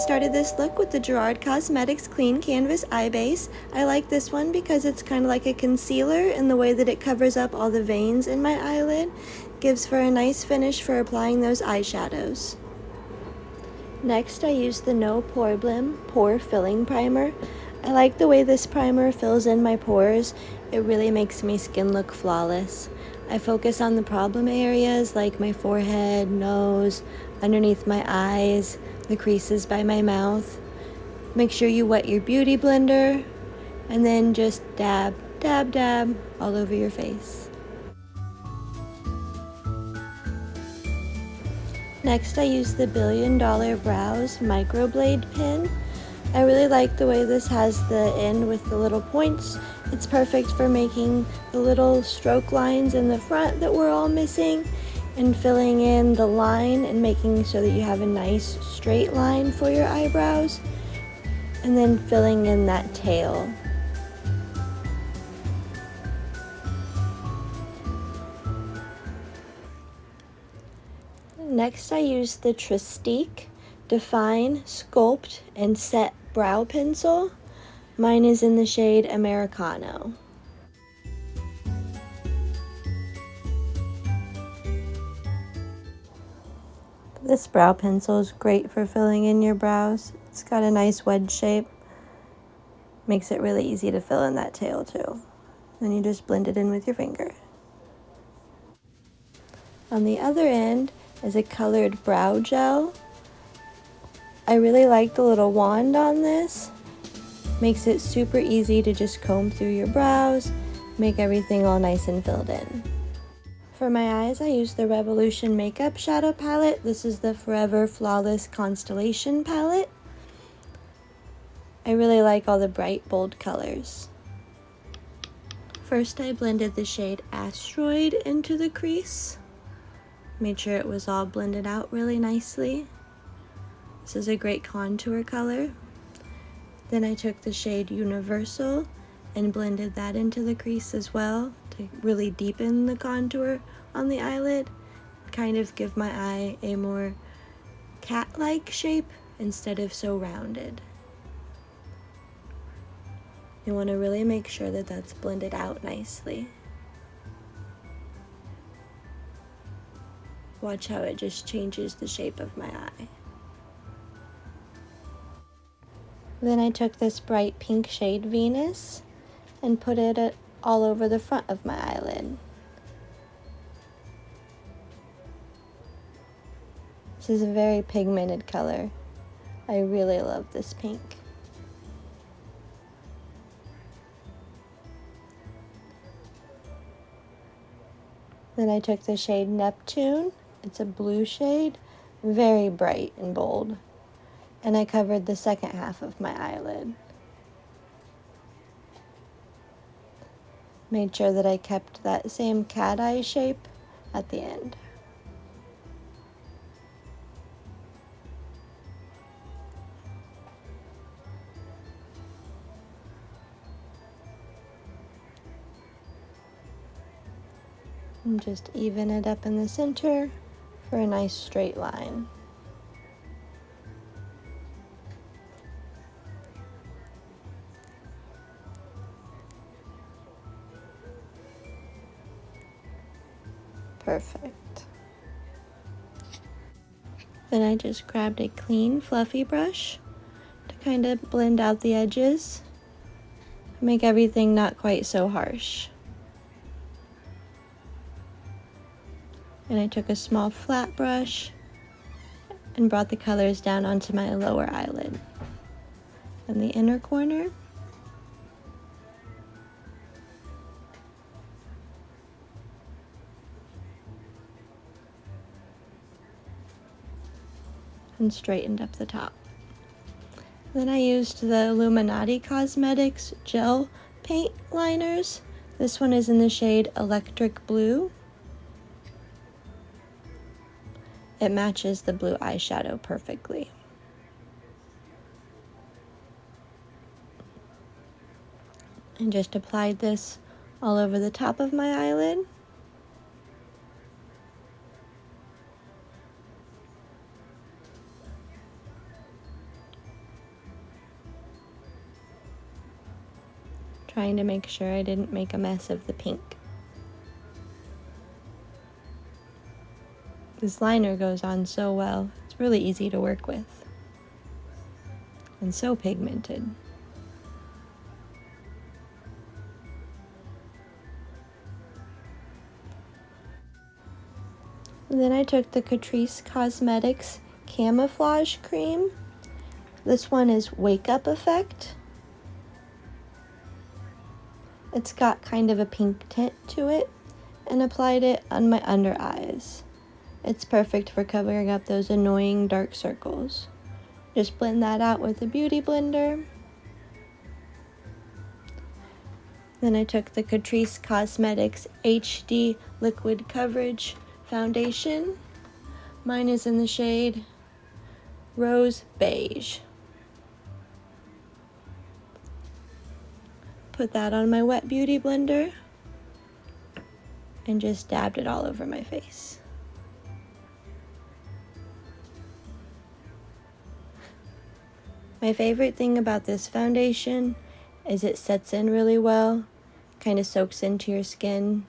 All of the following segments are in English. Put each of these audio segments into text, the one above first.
started this look with the Gerard Cosmetics Clean Canvas Eye Base. I like this one because it's kind of like a concealer in the way that it covers up all the veins in my eyelid. Gives for a nice finish for applying those eyeshadows. Next, I used the No Poreblem Pore Filling Primer. I like the way this primer fills in my pores. It really makes my skin look flawless. I focus on the problem areas like my forehead, nose, underneath my eyes, the creases by my mouth. Make sure you wet your beauty blender and then just dab, dab, dab all over your face. Next, I used the $1 Billion Brows MicroBlade pen. I really like the way this has the end with the little points. It's perfect for making the little stroke lines in the front that we're all missing and filling in the line and making so that you have a nice straight line for your eyebrows, and then filling in that tail. Next, I used the trèStiQue Define, Sculpt, and Set Brow Pencil. Mine is in the shade Americano. This brow pencil is great for filling in your brows. It's got a nice wedge shape. Makes it really easy to fill in that tail too. Then you just blend it in with your finger. On the other end is a colored brow gel. I really like the little wand on this. Makes it super easy to just comb through your brows, make everything all nice and filled in. For my eyes, I use the Revolution Makeup Shadow Palette. This is the Forever Flawless Constellation palette. I really like all the bright, bold colors. First, I blended the shade Asteroid into the crease. Made sure it was all blended out really nicely. This is a great contour color. Then I took the shade Universal and blended that into the crease as well to really deepen the contour on the eyelid, kind of give my eye a more cat-like shape instead of so rounded. You want to really make sure that that's blended out nicely. Watch how it just changes the shape of my eye. Then I took this bright pink shade Venus and put it all over the front of my eyelid. This is a very pigmented color. I really love this pink. Then I took the shade Neptune. It's a blue shade, very bright and bold. And I covered the second half of my eyelid. Made sure that I kept that same cat eye shape at the end. And just even it up in the center for a nice straight line. Perfect. Then I just grabbed a clean, fluffy brush to kind of blend out the edges, make everything not quite so harsh. And I took a small flat brush and brought the colors down onto my lower eyelid and the inner corner. And straightened up the top. Then I used the Illuminati Cosmetics Gel Paint Liners. This one is in the shade Electric Blue. It matches the blue eyeshadow perfectly. And just applied this all over the top of my eyelid. trying to make sure I didn't make a mess of the pink. This liner goes on so well. It's really easy to work with. And so pigmented. And then I took the Catrice Cosmetics Camouflage Cream. This one is Wake Up Effect. It's got kind of a pink tint to it, and applied it on my under eyes. It's perfect for covering up those annoying dark circles. Just blend that out with a beauty blender. Then I took the Catrice Cosmetics HD Liquid Coverage Foundation. Mine is in the shade Rose Beige. Put that on my wet beauty blender and just dabbed it all over my face. My favorite thing about this foundation is it sets in really well, kind of soaks into your skin,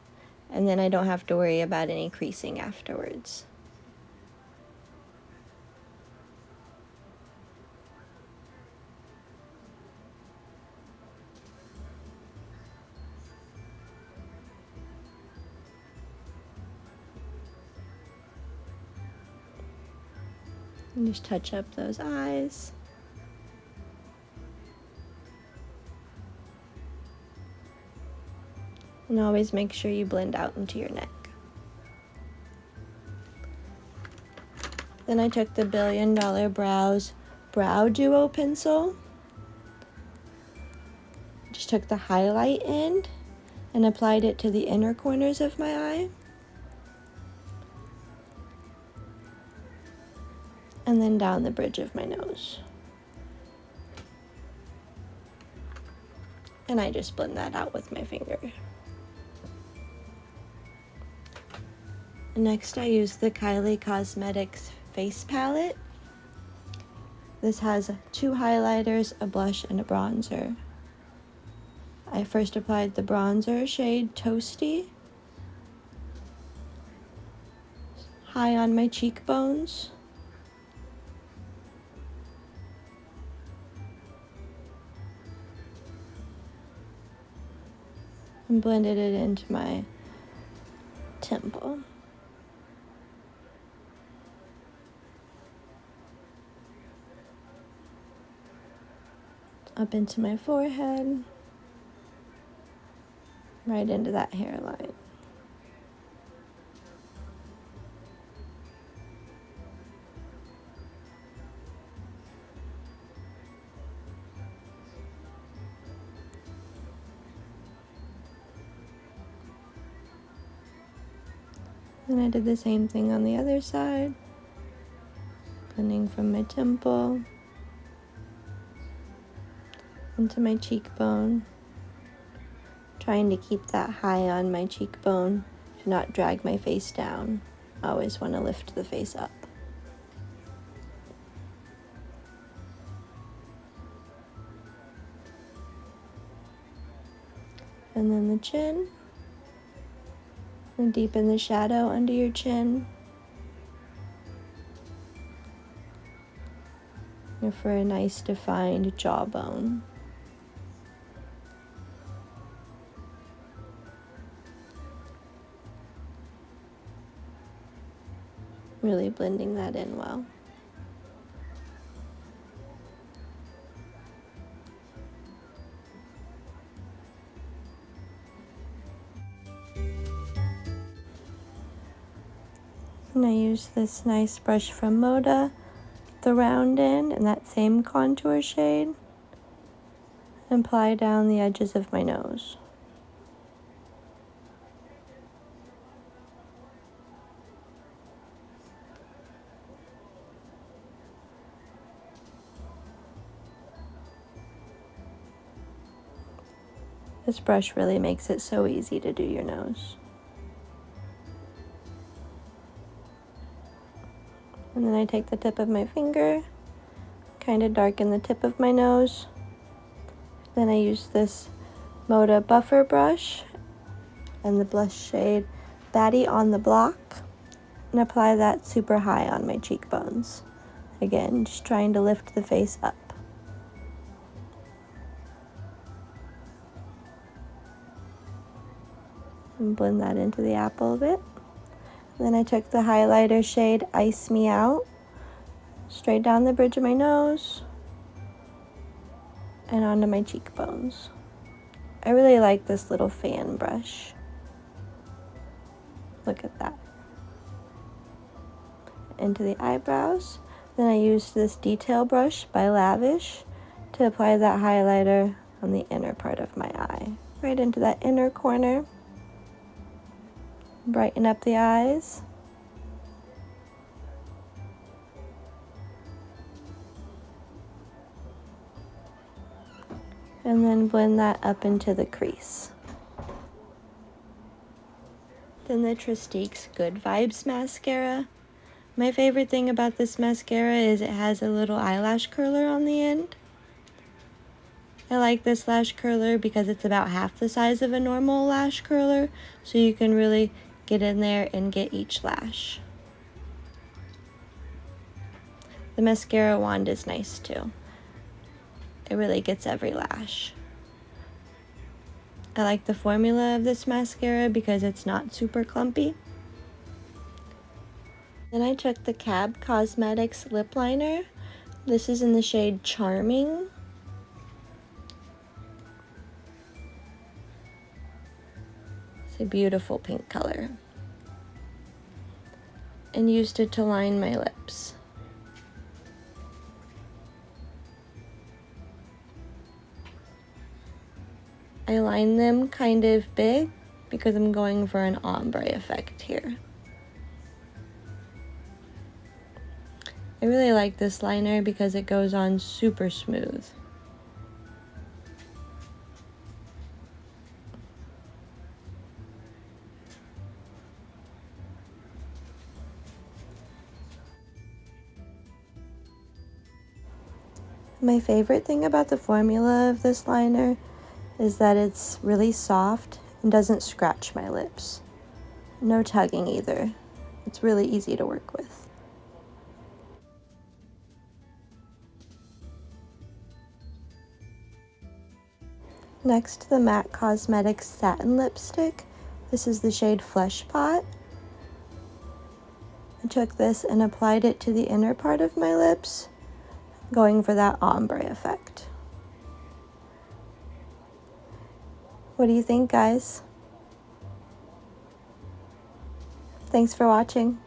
and then I don't have to worry about any creasing afterwards. And just touch up those eyes. And always make sure you blend out into your neck. Then I took the Billion Dollar Brows Brow Duo Pencil. Just took the highlight end and applied it to the inner corners of my eye. And then down the bridge of my nose. And I just blend that out with my finger. Next, I use the Kylie Cosmetics Face Palette. This has 2 highlighters, a blush, and a bronzer. I first applied the bronzer shade Toasty, high on my cheekbones. And blended it into my temple. Up into my forehead, right into that hairline. And I did the same thing on the other side, blending from my temple into my cheekbone, trying to keep that high on my cheekbone to not drag my face down. I always want to lift the face up. And then the chin, and deepen the shadow under your chin. And for a nice defined jawbone. Really blending that in well. And I use this nice brush from Moda, the round end, in that same contour shade, and apply down the edges of my nose. This brush really makes it so easy to do your nose. And then I take the tip of my finger, kind of darken the tip of my nose. Then I use this Moda Buffer Brush and the blush shade Baddie on the Block, and apply that super high on my cheekbones. Again, just trying to lift the face up. And blend that into the apple a bit. Then I took the highlighter shade Ice Me Out, straight down the bridge of my nose and onto my cheekbones. I really like this little fan brush. Look at that. Into the eyebrows. Then I used this detail brush by Lavish to apply that highlighter on the inner part of my eye. Right into that inner corner. Brighten up the eyes. And then blend that up into the crease. Then the trèStiQue Good Vibes mascara. My favorite thing about this mascara is it has a little eyelash curler on the end. I like this lash curler because it's about half the size of a normal lash curler, so you can really get in there and get each lash. The mascara wand is nice too. It really gets every lash. I like the formula of this mascara because it's not super clumpy. Then I took the KAB Cosmetics Lip Liner. This is in the shade Charming. It's a beautiful pink color. And used it to line my lips. I line them kind of big because I'm going for an ombre effect here. I really like this liner because it goes on super smooth. My favorite thing about the formula of this liner is that it's really soft and doesn't scratch my lips. No tugging either. It's really easy to work with. Next, the MAC Cosmetics Satin Lipstick. This is the shade Fleshpot. I took this and applied it to the inner part of my lips, going for that ombre effect. What do you think, guys? Thanks for watching.